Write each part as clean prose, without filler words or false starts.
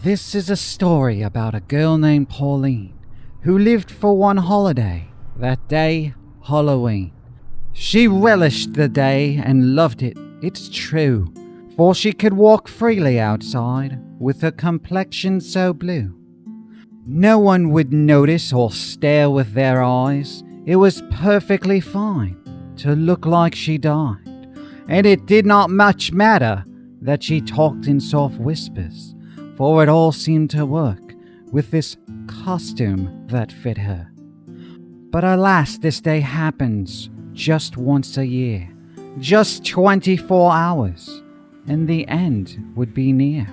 This is a story about a girl named Pauline who lived for one holiday, that day, Halloween. She relished the day and loved it, it's true, for she could walk freely outside with her complexion so blue. No one would notice or stare with their eyes. It was perfectly fine to look like she died, and it did not much matter that she talked in soft whispers, for it all seemed to work with this costume that fit her. But alas, this day happens just once a year, just 24 hours, and the end would be near.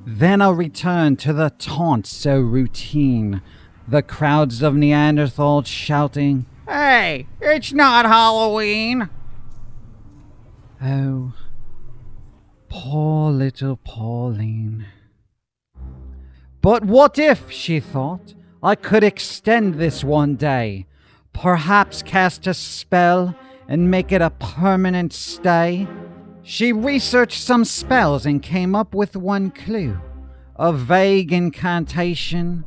Then a return to the taunts so routine, the crowds of Neanderthals shouting, "Hey, it's not Halloween!" Oh, poor little Pauline. But what if, she thought, I could extend this one day, perhaps cast a spell and make it a permanent stay? She researched some spells and came up with one clue, a vague incantation,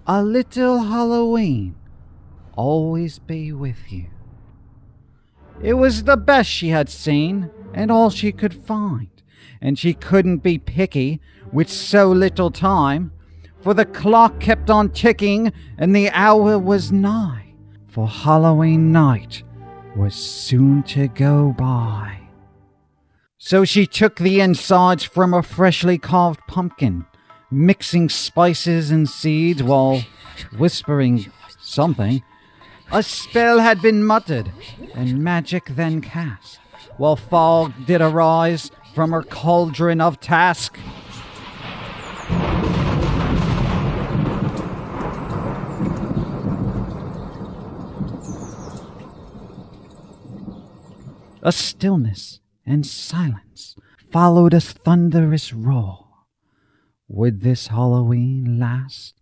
a little Halloween, always be with you. It was the best she had seen and all she could find, and she couldn't be picky with so little time, for the clock kept on ticking and the hour was nigh, for Halloween night was soon to go by. So she took the insides from a freshly carved pumpkin, mixing spices and seeds while whispering something. A spell had been muttered and magic then cast, while fog did arise from her cauldron of task. A stillness and silence followed a thunderous roar. Would this Halloween last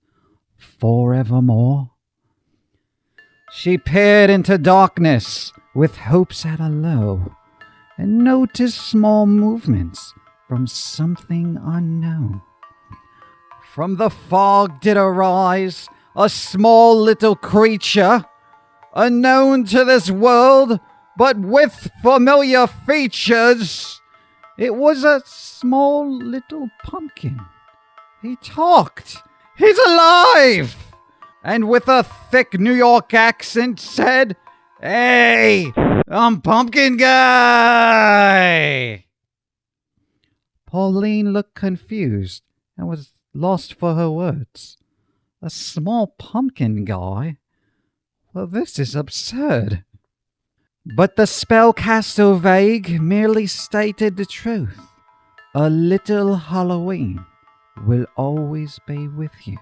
forevermore? She peered into darkness with hopes at a low, and noticed small movements from something unknown. From the fog did arise a small little creature, unknown to this world, but with familiar features. It was a small little pumpkin. He talked. He's alive! And with a thick New York accent said, "Hey, I'm Pumpkin Guy!" Pauline looked confused and was lost for her words. A small pumpkin guy? Well, this is absurd. But the spell cast so vague merely stated the truth. A little Halloween will always be with you.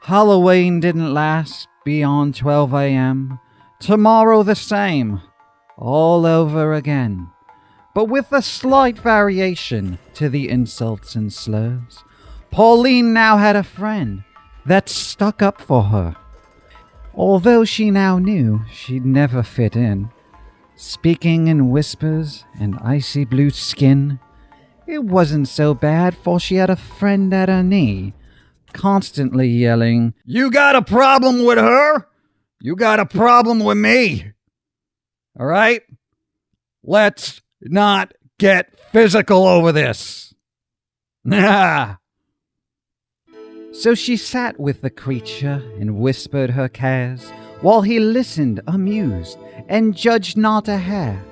Halloween didn't last beyond 12 a.m. Tomorrow the same, all over again, but with a slight variation to the insults and slurs. Pauline now had a friend that stuck up for her. Although she now knew she'd never fit in, speaking in whispers and icy blue skin, it wasn't so bad, for she had a friend at her knee, constantly yelling, "You got a problem with her? You got a problem with me. All right? Let's not get physical over this." So she sat with the creature and whispered her cares, while he listened amused and judged not a hair.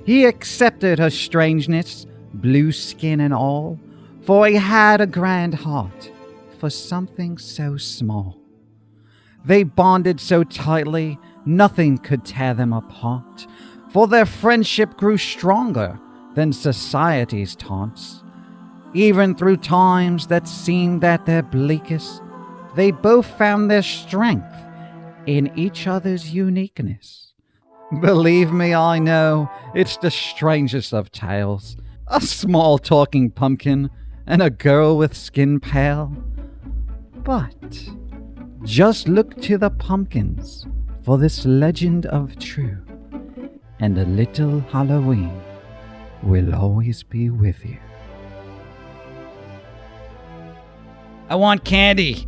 He accepted her strangeness, blue skin and all, for he had a grand heart for something so small. They bonded so tightly, nothing could tear them apart, for their friendship grew stronger than society's taunts. Even through times that seemed at their bleakest, they both found their strength in each other's uniqueness. Believe me, I know, it's the strangest of tales. A small talking pumpkin and a girl with skin pale. But just look to the pumpkins for this legend of true, and a little Halloween will always be with you. I want candy.